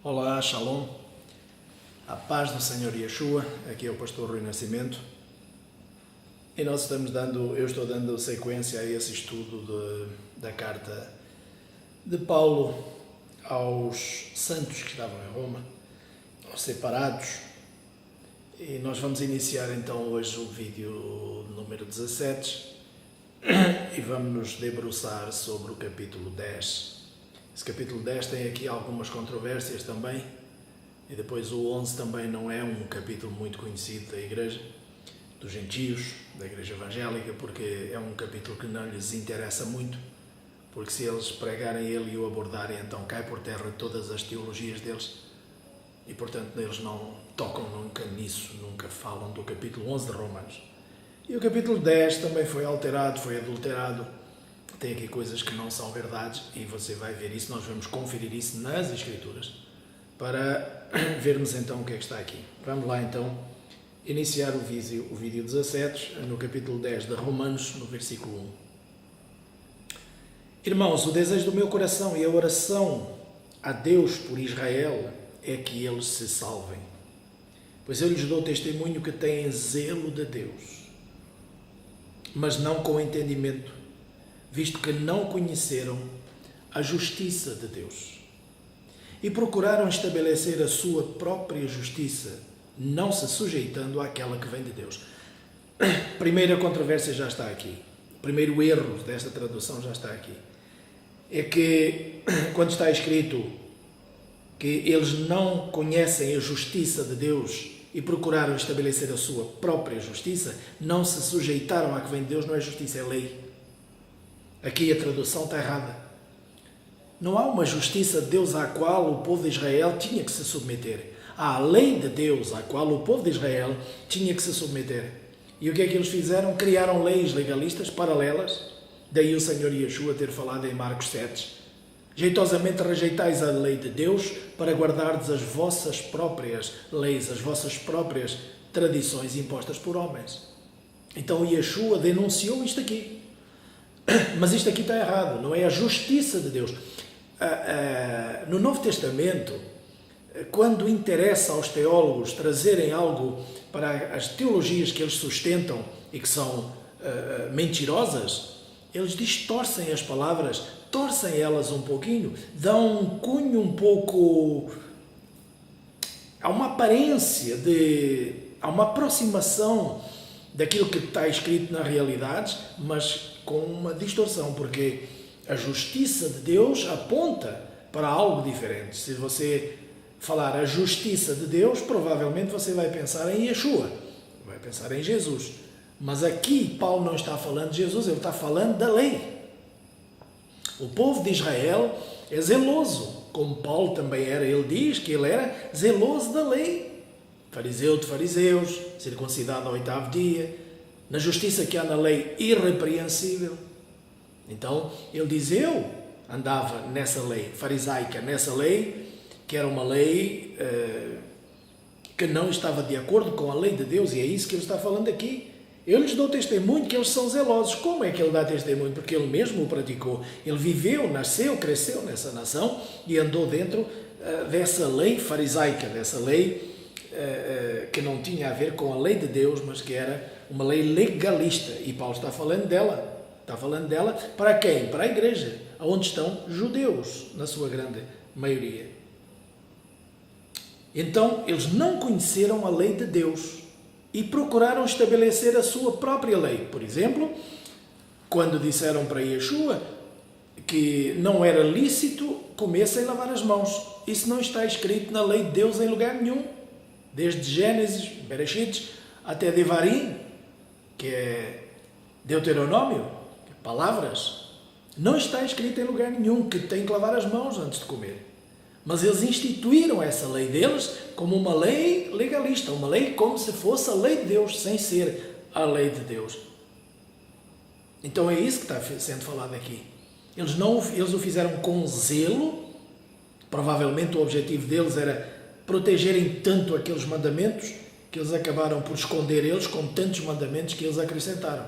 Olá, Shalom, a paz do Senhor Yeshua, aqui é o pastor Rui Nascimento e eu estou dando sequência a esse estudo da carta de Paulo aos santos que estavam em Roma, aos separados, e nós vamos iniciar então hoje o vídeo número 17 e vamos nos debruçar sobre o capítulo 10. Esse capítulo 10 tem aqui algumas controvérsias também, e depois o 11 também não é um capítulo muito conhecido da igreja, dos gentios, da igreja evangélica, porque é um capítulo que não lhes interessa muito, porque se eles pregarem ele e o abordarem, então cai por terra todas as teologias deles, e portanto eles não tocam nunca nisso, nunca falam do capítulo 11 de Romanos. E o capítulo 10 também foi alterado, foi adulterado. Tem aqui coisas que não são verdades e você vai ver isso, nós vamos conferir isso nas Escrituras para vermos então o que é que está aqui. Vamos lá então iniciar o vídeo 17 no capítulo 10 de Romanos, no versículo 1. Irmãos, o desejo do meu coração e a oração a Deus por Israel é que eles se salvem, pois eu lhes dou testemunho que têm zelo de Deus, mas não com entendimento, visto que não conheceram a justiça de Deus e procuraram estabelecer a sua própria justiça, não se sujeitando àquela que vem de Deus. Primeira controvérsia já está aqui. Primeiro erro desta tradução já está aqui. É que quando está escrito que eles não conhecem a justiça de Deus e procuraram estabelecer a sua própria justiça, não se sujeitaram à que vem de Deus, não é justiça, é lei. Aqui a tradução está errada. Não há uma justiça de Deus à qual o povo de Israel tinha que se submeter. Há a lei de Deus à qual o povo de Israel tinha que se submeter. E o que é que eles fizeram? Criaram leis legalistas paralelas. Daí o Senhor Yeshua ter falado em Marcos 7. Jeitosamente rejeitais a lei de Deus para guardardes as vossas próprias leis, as vossas próprias tradições impostas por homens. Então Yeshua denunciou isto aqui. Mas isto aqui está errado, não é a justiça de Deus. No Novo Testamento, quando interessa aos teólogos trazerem algo para as teologias que eles sustentam e que são mentirosas, eles distorcem as palavras, torcem elas um pouquinho, dão um cunho um pouco... Há uma aparência há uma aproximação daquilo que está escrito na realidade, mas com uma distorção, porque a justiça de Deus aponta para algo diferente. Se você falar a justiça de Deus, provavelmente você vai pensar em Yeshua, vai pensar em Jesus. Mas aqui Paulo não está falando de Jesus, ele está falando da lei. O povo de Israel é zeloso, como Paulo também era. Ele diz que ele era zeloso da lei. Fariseu de fariseus, circuncidado ao 8º dia, na justiça que há na lei irrepreensível. Então, ele diz, eu andava nessa lei farisaica, nessa lei, que era uma lei que não estava de acordo com a lei de Deus, e é isso que ele está falando aqui. Eu lhes dou testemunho que eles são zelosos. Como é que ele dá testemunho? Porque ele mesmo o praticou. Ele viveu, nasceu, cresceu nessa nação e andou dentro dessa lei farisaica, dessa lei que não tinha a ver com a lei de Deus, mas que era uma lei legalista. E Paulo está falando dela. Está falando dela para quem? Para a igreja, onde estão judeus, na sua grande maioria. Então, eles não conheceram a lei de Deus e procuraram estabelecer a sua própria lei. Por exemplo, quando disseram para Yeshua que não era lícito comer sem lavar as mãos. Isso não está escrito na lei de Deus em lugar nenhum. Desde Gênesis, Bereshit, até Devarim, que é Deuteronômio, palavras, não está escrito em lugar nenhum que tem que lavar as mãos antes de comer. Mas eles instituíram essa lei deles como uma lei legalista, uma lei como se fosse a lei de Deus, sem ser a lei de Deus. Então é isso que está sendo falado aqui. Eles o fizeram com zelo, provavelmente o objetivo deles era protegerem tanto aqueles mandamentos que eles acabaram por esconder eles com tantos mandamentos que eles acrescentaram.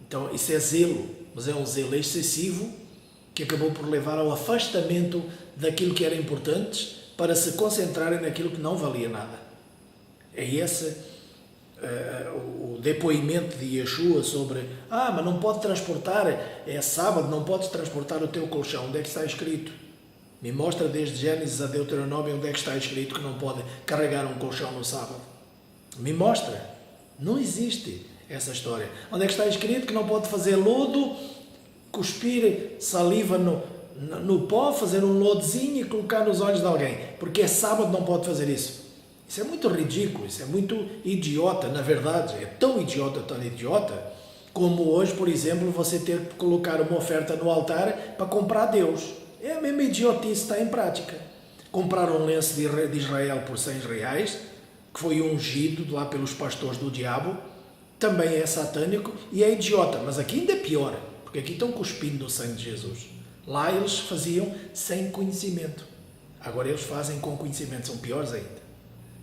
Então isso é zelo, mas é um zelo excessivo que acabou por levar ao afastamento daquilo que era importante para se concentrarem naquilo que não valia nada. É esse o depoimento de Yeshua sobre mas não pode transportar, é sábado, não podes transportar o teu colchão. Onde é que está escrito? Me mostra desde Gênesis a Deuteronômio onde é que está escrito que não pode carregar um colchão no sábado. Me mostra. Não existe essa história. Onde é que está escrito que não pode fazer lodo, cuspir saliva no pó, fazer um lodezinho e colocar nos olhos de alguém? Porque é sábado, não pode fazer isso. Isso é muito ridículo, isso é muito idiota, na verdade. É tão idiota, como hoje, por exemplo, você ter que colocar uma oferta no altar para comprar a Deus. É a mesma idiotice, está em prática. Comprar um lenço de Israel por R$100, que foi ungido lá pelos pastores do diabo, também é satânico e é idiota. Mas aqui ainda é pior, porque aqui estão cuspindo o sangue de Jesus. Lá eles faziam sem conhecimento. Agora eles fazem com conhecimento, são piores ainda.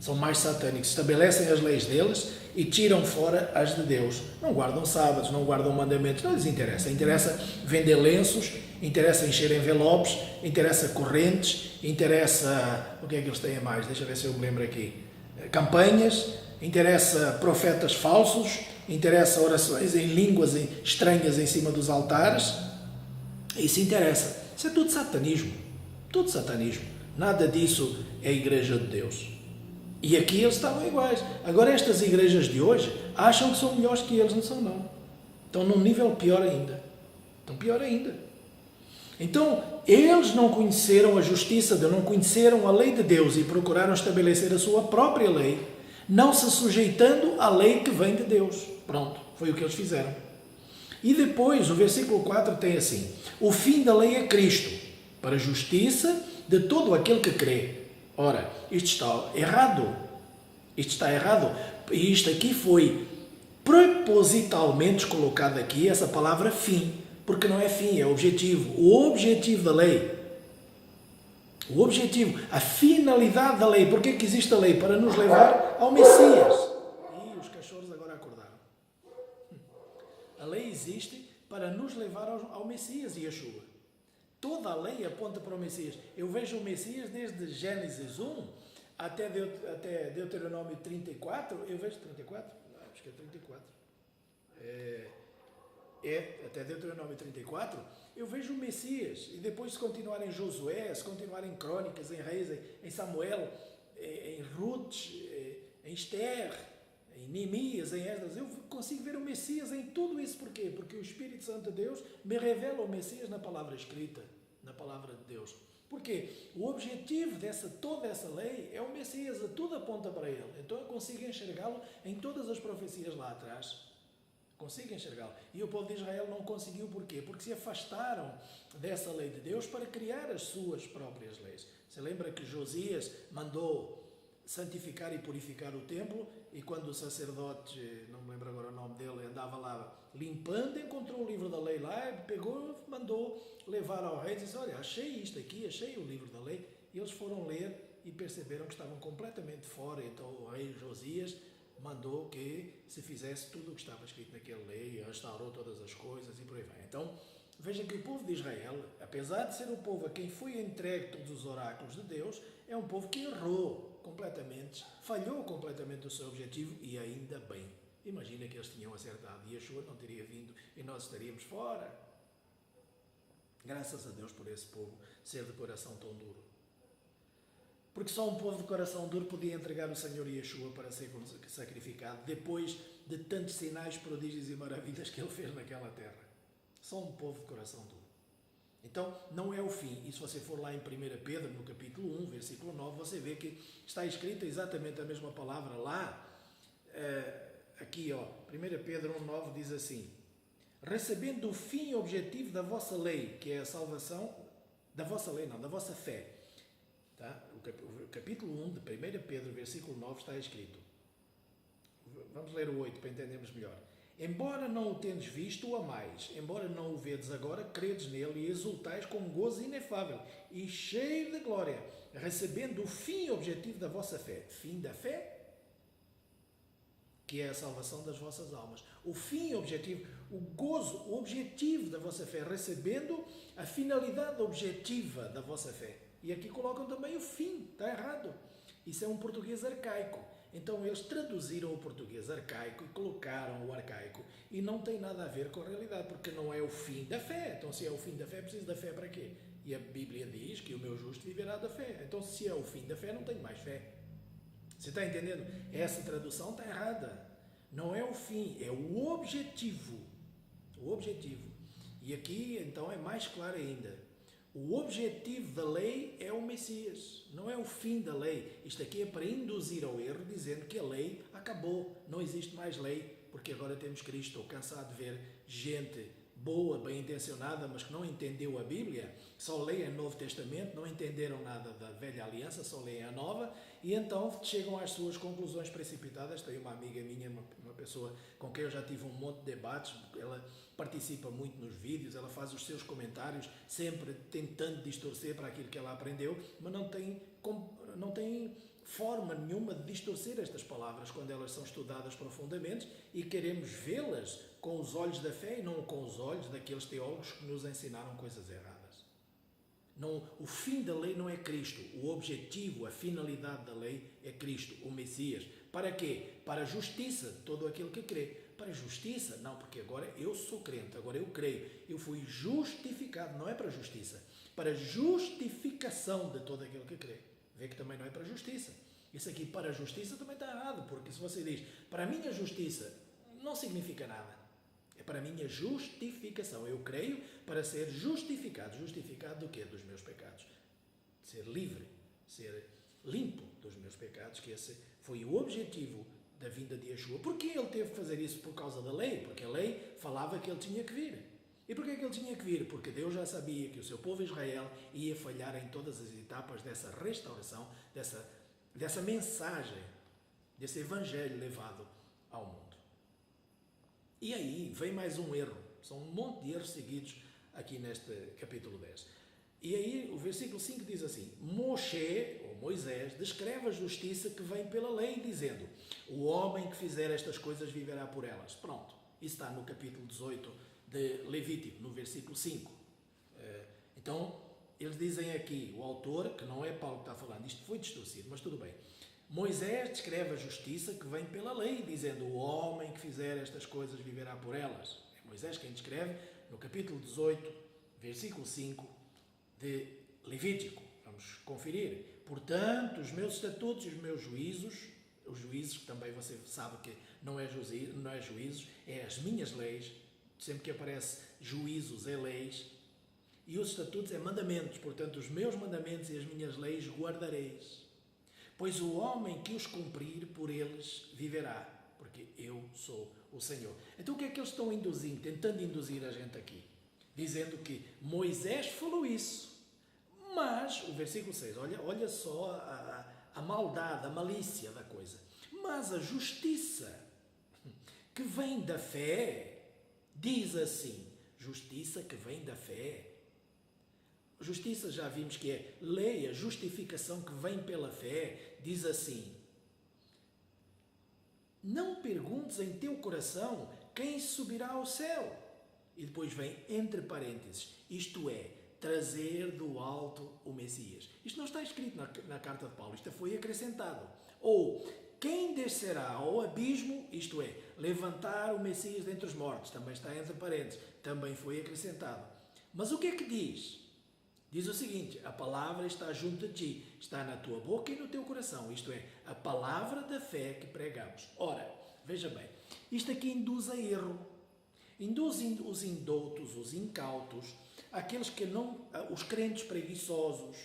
São mais satânicos, estabelecem as leis deles e tiram fora as de Deus. Não guardam sábados, não guardam mandamentos, não lhes interessa. Interessa vender lenços, interessa encher envelopes, interessa correntes, interessa... O que é que eles têm mais? Deixa eu ver se eu me lembro aqui. Campanhas, interessa profetas falsos, interessa orações em línguas estranhas em cima dos altares. Isso interessa. Isso é tudo satanismo. Tudo satanismo. Nada disso é a Igreja de Deus. E aqui eles estavam iguais. Agora estas igrejas de hoje acham que são melhores que eles, não são não. Estão num nível pior ainda. Estão pior ainda. Então, eles não conheceram a justiça de Deus, não conheceram a lei de Deus e procuraram estabelecer a sua própria lei, não se sujeitando à lei que vem de Deus. Pronto, foi o que eles fizeram. E depois, o versículo 4 tem assim: o fim da lei é Cristo, para a justiça de todo aquele que crê. Ora, isto está errado. Isto está errado. E isto aqui foi propositalmente colocado aqui, essa palavra fim. Porque não é fim, é objetivo. O objetivo da lei. O objetivo, a finalidade da lei. Porquê que existe a lei? Para nos levar ao Messias. E os cachorros agora acordaram. A lei existe para nos levar ao Messias e Yeshua. Toda a lei aponta para o Messias. Eu vejo o Messias desde Gênesis 1 até Deuteronômio 34. Eu vejo 34? Não, acho que é 34. Até Deuteronômio 34, eu vejo o Messias. E depois, se continuar em Josué, se continuar em Crônicas, em Reis, em Samuel, em Ruth, em Esther, em Neemias, em Esdras, eu consigo ver o Messias em tudo isso. Por quê? Porque o Espírito Santo de Deus me revela o Messias na palavra escrita, na palavra de Deus. Porque o objetivo toda essa lei é o Messias, tudo aponta para ele. Então eu consigo enxergá-lo em todas as profecias lá atrás. Consigo enxergá-lo. E o povo de Israel não conseguiu. Porquê? Porque se afastaram dessa lei de Deus para criar as suas próprias leis. Você lembra que Josias mandou santificar e purificar o templo, e quando o sacerdote, não me lembro agora o nome dele, andava lá limpando, encontrou o livro da lei lá, pegou, mandou levar ao rei e disse: olha, achei isto aqui, achei o livro da lei. E eles foram ler e perceberam que estavam completamente fora. Então o rei Josias mandou que se fizesse tudo o que estava escrito naquela lei, restaurou todas as coisas e por aí vai. Então, veja que o povo de Israel, apesar de ser o povo a quem foi entregue todos os oráculos de Deus, é um povo que errou completamente, falhou completamente o seu objetivo, e ainda bem. Imagina que eles tinham acertado e Yeshua não teria vindo e nós estaríamos fora. Graças a Deus por esse povo ser de coração tão duro. Porque só um povo de coração duro podia entregar o Senhor Yeshua para ser sacrificado depois de tantos sinais, prodígios e maravilhas que ele fez naquela terra. Só um povo de coração duro. Então, não é o fim. E se você for lá em 1 Pedro, no capítulo 1, versículo 9, você vê que está escrita exatamente a mesma palavra lá. Aqui, 1 Pedro 1,9 diz assim: recebendo o fim objetivo da vossa lei, que é a salvação, da vossa lei não, da vossa fé. Tá? O capítulo 1 de 1 Pedro, versículo 9, está escrito. Vamos ler o 8 para entendermos melhor. Embora não o tendes visto, o amais. Embora não o vedes agora, credes nele e exultais com gozo inefável e cheio de glória, recebendo o fim objetivo da vossa fé. Fim da fé? que é a salvação das vossas almas. O fim, o objetivo, o gozo, o objetivo da vossa fé, recebendo a finalidade objetiva da vossa fé. E aqui colocam também o fim, está errado. Isso é um português arcaico. Então eles traduziram o português arcaico e colocaram o arcaico e não tem nada a ver com a realidade, porque não é o fim da fé. Então se é o fim da fé, preciso da fé para quê? E a Bíblia diz que o meu justo viverá da fé. Então se é o fim da fé, não tenho mais fé. Você está entendendo? Essa tradução está errada. Não é o fim, é o objetivo. O objetivo. E aqui então é mais claro ainda. O objetivo da lei é o Messias, não é o fim da lei. Isto aqui é para induzir ao erro, dizendo que a lei acabou, não existe mais lei, porque agora temos Cristo. Estou cansado de ver gente boa, bem intencionada, mas que não entendeu a Bíblia, só leem o Novo Testamento, não entenderam nada da Velha Aliança, só leem a Nova, e então chegam às suas conclusões precipitadas. Tenho uma amiga minha, uma pessoa com quem eu já tive um monte de debates, ela participa muito nos vídeos, ela faz os seus comentários, sempre tentando distorcer para aquilo que ela aprendeu, mas não tem forma nenhuma de distorcer estas palavras quando elas são estudadas profundamente, e queremos vê-las com os olhos da fé e não com os olhos daqueles teólogos que nos ensinaram coisas erradas. Não, o fim da lei não é Cristo, o objetivo, a finalidade da lei é Cristo, o Messias. Para quê? Para a justiça de todo aquele que crê. Para a justiça? Não, porque agora eu sou crente, agora eu creio, eu fui justificado, não é para a justiça, para a justificação de todo aquele que crê. Vê que também não é para a justiça. Isso aqui para a justiça também está errado, porque se você diz para a minha justiça, não significa nada. É para a minha justificação. Eu creio para ser justificado. Justificado do quê? Dos meus pecados. Ser livre, ser limpo dos meus pecados, que esse foi o objetivo da vinda de Yeshua. Porquê ele teve que fazer isso? Por causa da lei? Porque a lei falava que ele tinha que vir. E porquê que ele tinha que vir? Porque Deus já sabia que o seu povo Israel ia falhar em todas as etapas dessa restauração, dessa mensagem, desse evangelho levado ao mundo. E aí vem mais um erro. São um monte de erros seguidos aqui neste capítulo 10. E aí o versículo 5 diz assim: Moshe, ou Moisés, descreve a justiça que vem pela lei, dizendo: o homem que fizer estas coisas viverá por elas. Pronto. Isso está no capítulo 18 de Levítico, no versículo 5. Então, eles dizem aqui, o autor, que não é Paulo que está falando, isto foi distorcido, mas tudo bem. Moisés descreve a justiça que vem pela lei, dizendo: o homem que fizer estas coisas viverá por elas. É Moisés quem descreve no capítulo 18, versículo 5 de Levítico. Vamos conferir. Portanto, os meus estatutos e os meus juízos, os juízos, que também você sabe que não é juízos, é as minhas leis. Sempre que aparece juízos é leis. E os estatutos é mandamentos. Portanto, os meus mandamentos e as minhas leis guardareis. Pois o homem que os cumprir, por eles viverá, porque eu sou o Senhor. Então o que é que eles estão induzindo, tentando induzir a gente aqui? Dizendo que Moisés falou isso, mas, o versículo 6, olha só a maldade, a malícia da coisa. Mas a justiça que vem da fé, diz assim, justiça que vem da fé. Justiça já vimos que é lei, a justificação que vem pela fé, diz assim: não perguntes em teu coração quem subirá ao céu. E depois vem entre parênteses, isto é, trazer do alto o Messias. Isto não está escrito na carta de Paulo, isto foi acrescentado. Ou, quem descerá ao abismo, isto é, levantar o Messias dentre os mortos, também está entre parênteses, também foi acrescentado. Mas o que é que diz? Diz o seguinte: a palavra está junto de ti, está na tua boca e no teu coração, isto é, a palavra da fé que pregamos. Ora, veja bem, isto aqui induz a erro, induz os indoutos, os incautos, aqueles que não, os crentes preguiçosos,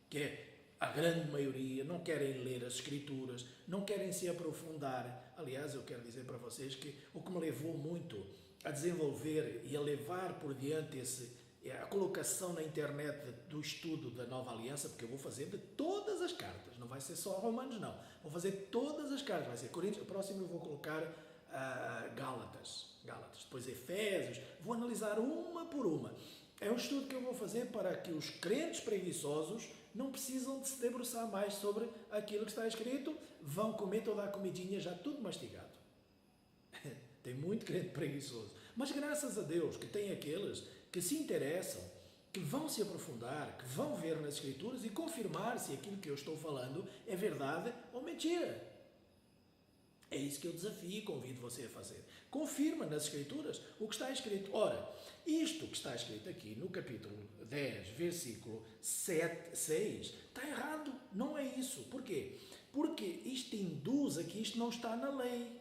que é a grande maioria, não querem ler as Escrituras, não querem se aprofundar. Aliás, eu quero dizer para vocês que o que me levou muito a desenvolver e a levar por diante a colocação na internet do estudo da Nova Aliança, porque eu vou fazer de todas as cartas, não vai ser só Romanos, não. Vou fazer todas as cartas, vai ser Coríntios, o próximo eu vou colocar Gálatas, depois Efésios, vou analisar uma por uma. É um estudo que eu vou fazer para que os crentes preguiçosos não precisam de se debruçar mais sobre aquilo que está escrito, vão comer toda a comidinha já tudo mastigado. Tem muito crente preguiçoso. Mas graças a Deus que tem aqueles que se interessam, que vão se aprofundar, que vão ver nas Escrituras e confirmar se aquilo que eu estou falando é verdade ou mentira. É isso que eu desafio e convido você a fazer. Confirma nas Escrituras o que está escrito. Ora, isto que está escrito aqui no capítulo 10, versículo 7, 6, está errado. Não é isso. Porquê? Porque isto induz a que isto não está na lei.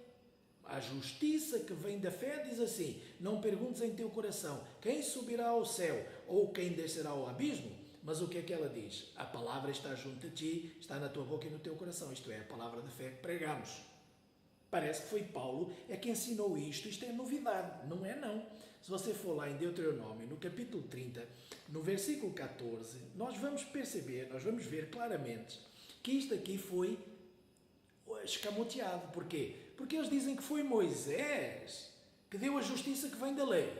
A justiça que vem da fé diz assim: não perguntes em teu coração quem subirá ao céu ou quem descerá ao abismo. Mas o que é que ela diz? A palavra está junto a ti, está na tua boca e no teu coração. Isto é a palavra da fé que pregamos. Parece que foi Paulo que ensinou isto. Isto é novidade. Não é não. Se você for lá em Deuteronômio, no capítulo 30, no versículo 14, nós vamos perceber, nós vamos ver claramente que isto aqui foi escamoteado. Porquê? Porque eles dizem que foi Moisés que deu a justiça que vem da lei,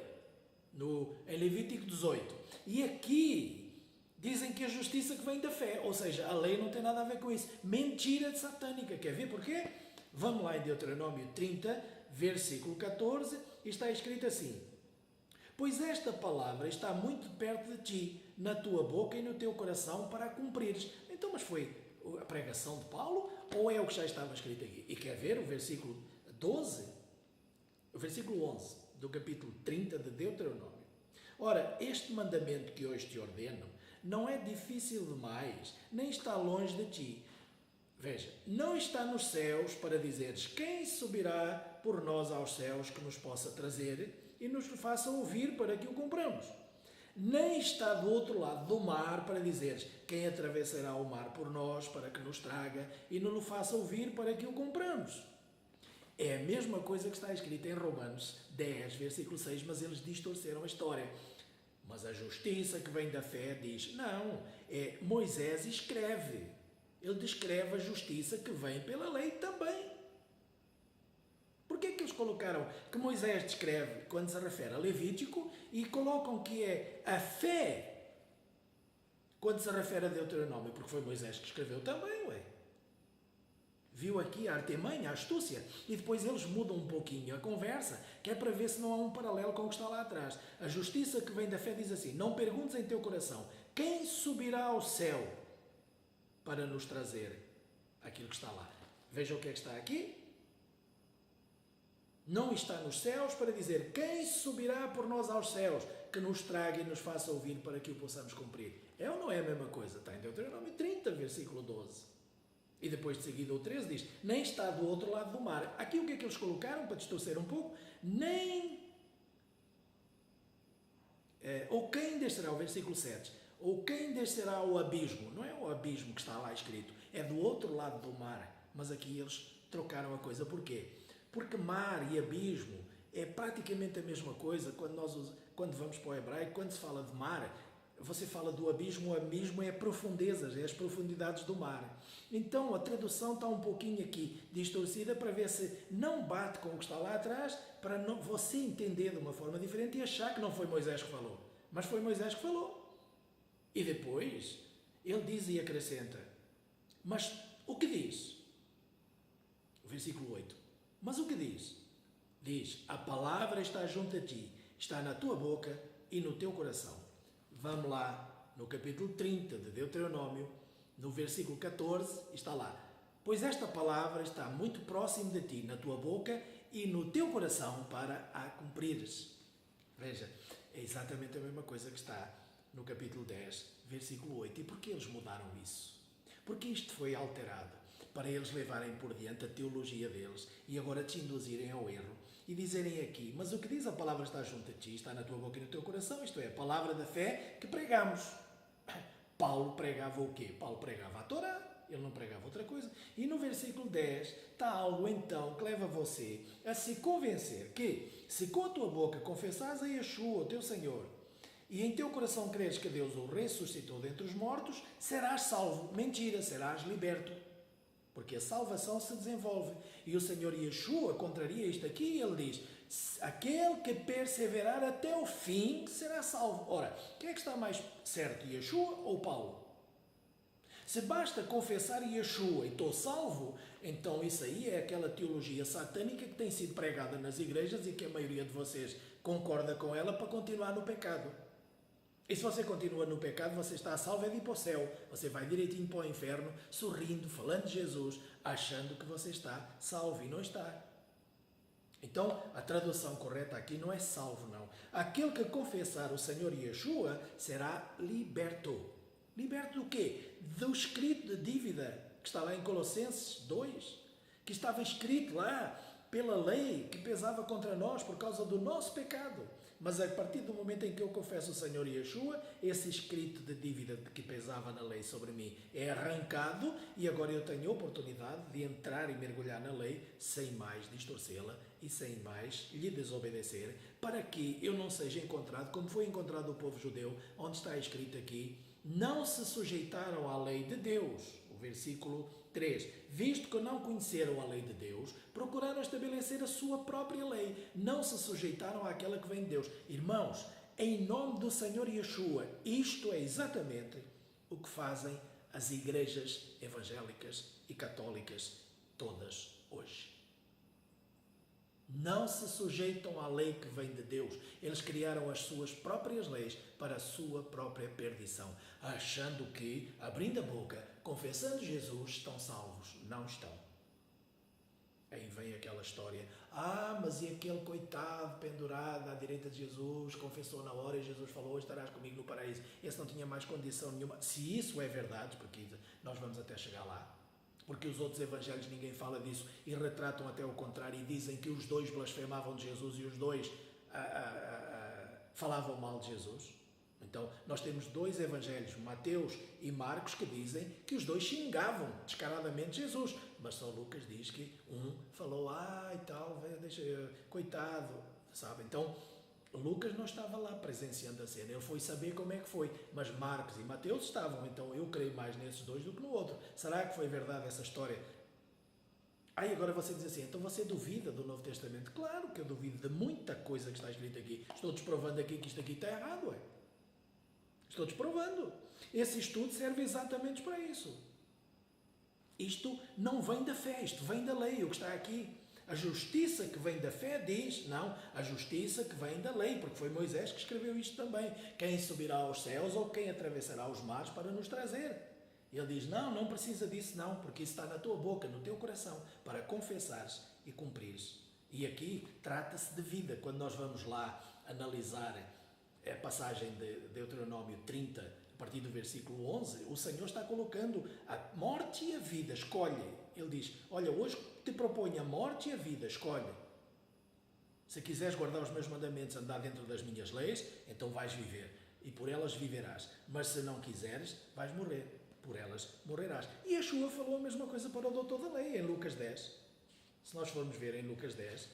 em Levítico 18. E aqui dizem que a justiça que vem da fé, ou seja, a lei não tem nada a ver com isso. Mentira satânica. Quer ver porquê? Vamos lá em Deuteronômio 30, versículo 14, e está escrito assim: pois esta palavra está muito perto de ti, na tua boca e no teu coração, para a cumprires. Então, mas foi a pregação de Paulo ou é o que já estava escrito aqui? E quer ver o versículo 12? O versículo 11 do capítulo 30 de Deuteronômio. Ora, este mandamento que hoje te ordeno não é difícil demais, nem está longe de ti. Veja, não está nos céus para dizeres quem subirá por nós aos céus que nos possa trazer e nos faça ouvir para que o cumpramos. Nem está do outro lado do mar para dizeres quem atravessará o mar por nós para que nos traga e nos faça ouvir para que o cumpramos. É a mesma coisa que está escrita em Romanos 10, versículo 6, mas eles distorceram a história. Mas a justiça que vem da fé diz, não, Moisés escreve. Ele descreve a justiça que vem pela lei também. Porquê é que eles colocaram que Moisés descreve quando se refere a Levítico e colocam que é a fé quando se refere a Deuteronômio? Porque foi Moisés que escreveu também, ué. Viu aqui a artimanha, a astúcia, e depois eles mudam um pouquinho a conversa, que é para ver se não há um paralelo com o que está lá atrás. A justiça que vem da fé diz assim: não perguntes em teu coração quem subirá ao céu para nos trazer aquilo que está lá. Veja o que é que está aqui. Não está nos céus para dizer quem subirá por nós aos céus, que nos traga e nos faça ouvir para que o possamos cumprir. É ou não é a mesma coisa? Está em Deuteronômio 30, versículo 12. E depois de seguida o 13 diz, nem está do outro lado do mar. Aqui o que é que eles colocaram, para distorcer um pouco? Ou quem descerá, o versículo 7, ou quem descerá ao abismo. Não é o abismo que está lá escrito, é do outro lado do mar. Mas aqui eles trocaram a coisa. Porquê? Porque mar e abismo é praticamente a mesma coisa. Quando vamos para o hebraico, quando se fala de mar, você fala do abismo, o abismo é profundezas, é as profundidades do mar. Então a tradução está um pouquinho aqui distorcida para ver se não bate com o que está lá atrás, para você entender de uma forma diferente e achar que não foi Moisés que falou. Mas foi Moisés que falou. E depois ele diz e acrescenta, mas o que diz? O versículo 8. Mas o que diz? Diz, a palavra está junto a ti, está na tua boca e no teu coração. Vamos lá, no capítulo 30 de Deuteronômio, no versículo 14, está lá. Pois esta palavra está muito próximo de ti, na tua boca e no teu coração, para a cumprires. Veja, é exatamente a mesma coisa que está no capítulo 10, versículo 8. E porquê eles mudaram isso? Porque isto foi alterado para eles levarem por diante a teologia deles e agora te induzirem ao erro e dizerem aqui, mas o que diz a palavra está junto a ti, está na tua boca e no teu coração, isto é, a palavra da fé que pregamos. Paulo pregava o quê? Paulo pregava a Torá, ele não pregava outra coisa. E no versículo 10 está algo então que leva você a se convencer que se com a tua boca confessares a Yeshua, o teu Senhor, e em teu coração creres que Deus o ressuscitou dentre os mortos, serás salvo. Mentira, serás liberto. Porque a salvação se desenvolve. E o Senhor Yeshua contraria isto aqui e ele diz, aquele que perseverar até o fim será salvo. Ora, quem é que está mais certo, Yeshua ou Paulo? Se basta confessar Yeshua e estou salvo, então isso aí é aquela teologia satânica que tem sido pregada nas igrejas e que a maioria de vocês concorda com ela para continuar no pecado. E se você continua no pecado, você está salvo é de ir para o céu. Você vai direitinho para o inferno, sorrindo, falando de Jesus, achando que você está salvo e não está. Então, a tradução correta aqui não é salvo, não. Aquele que confessar o Senhor Yeshua será liberto. Liberto do quê? Do escrito de dívida, que está lá em Colossenses 2, que estava escrito lá pela lei que pesava contra nós por causa do nosso pecado. Mas a partir do momento em que eu confesso o Senhor Yeshua, esse escrito de dívida que pesava na lei sobre mim é arrancado e agora eu tenho a oportunidade de entrar e mergulhar na lei sem mais distorcê-la e sem mais lhe desobedecer, para que eu não seja encontrado como foi encontrado o povo judeu, onde está escrito aqui: não se sujeitaram à lei de Deus. O versículo 3. Visto que não conheceram a lei de Deus, procuraram estabelecer a sua própria lei. Não se sujeitaram àquela que vem de Deus. Irmãos, em nome do Senhor Yeshua, isto é exatamente o que fazem as igrejas evangélicas e católicas todas hoje. Não se sujeitam à lei que vem de Deus. Eles criaram as suas próprias leis para a sua própria perdição, achando que, abrindo a boca, confessando Jesus, estão salvos. Não estão. Aí vem aquela história: mas e aquele coitado pendurado à direita de Jesus, confessou na hora e Jesus falou: hoje estarás comigo no paraíso. Esse não tinha mais condição nenhuma. Se isso é verdade, porque nós vamos até chegar lá, porque os outros evangelhos ninguém fala disso e retratam até o contrário e dizem que os dois blasfemavam de Jesus e os dois falavam mal de Jesus. Então, nós temos dois evangelhos, Mateus e Marcos, que dizem que os dois xingavam descaradamente Jesus, mas só Lucas diz que um falou: e tal, coitado, sabe? Então, Lucas não estava lá presenciando a cena, ele foi saber como é que foi, mas Marcos e Mateus estavam, então eu creio mais nesses dois do que no outro. Será que foi verdade essa história? Agora você diz assim: então você duvida do Novo Testamento? Claro que eu duvido de muita coisa que está escrita aqui. Estou desprovando aqui que isto aqui está errado, Estou desprovando. Esse estudo serve exatamente para isso. Isto não vem da fé, isto vem da lei, o que está aqui. A justiça que vem da fé diz, não, a justiça que vem da lei, porque foi Moisés que escreveu isto também. Quem subirá aos céus ou quem atravessará os mares para nos trazer? Ele diz: não precisa disso não, porque isso está na tua boca, no teu coração, para confessares e cumprires. E aqui trata-se de vida. Quando nós vamos lá analisar a passagem de Deuteronômio 30, a partir do versículo 11, o Senhor está colocando a morte e a vida, escolhe. Ele diz: olha, hoje te proponho a morte e a vida, escolhe. Se quiseres guardar os meus mandamentos, andar dentro das minhas leis, então vais viver, e por elas viverás. Mas se não quiseres, vais morrer, por elas morrerás. E Yeshua falou a mesma coisa para o doutor da lei, em Lucas 10. Se nós formos ver em Lucas 10,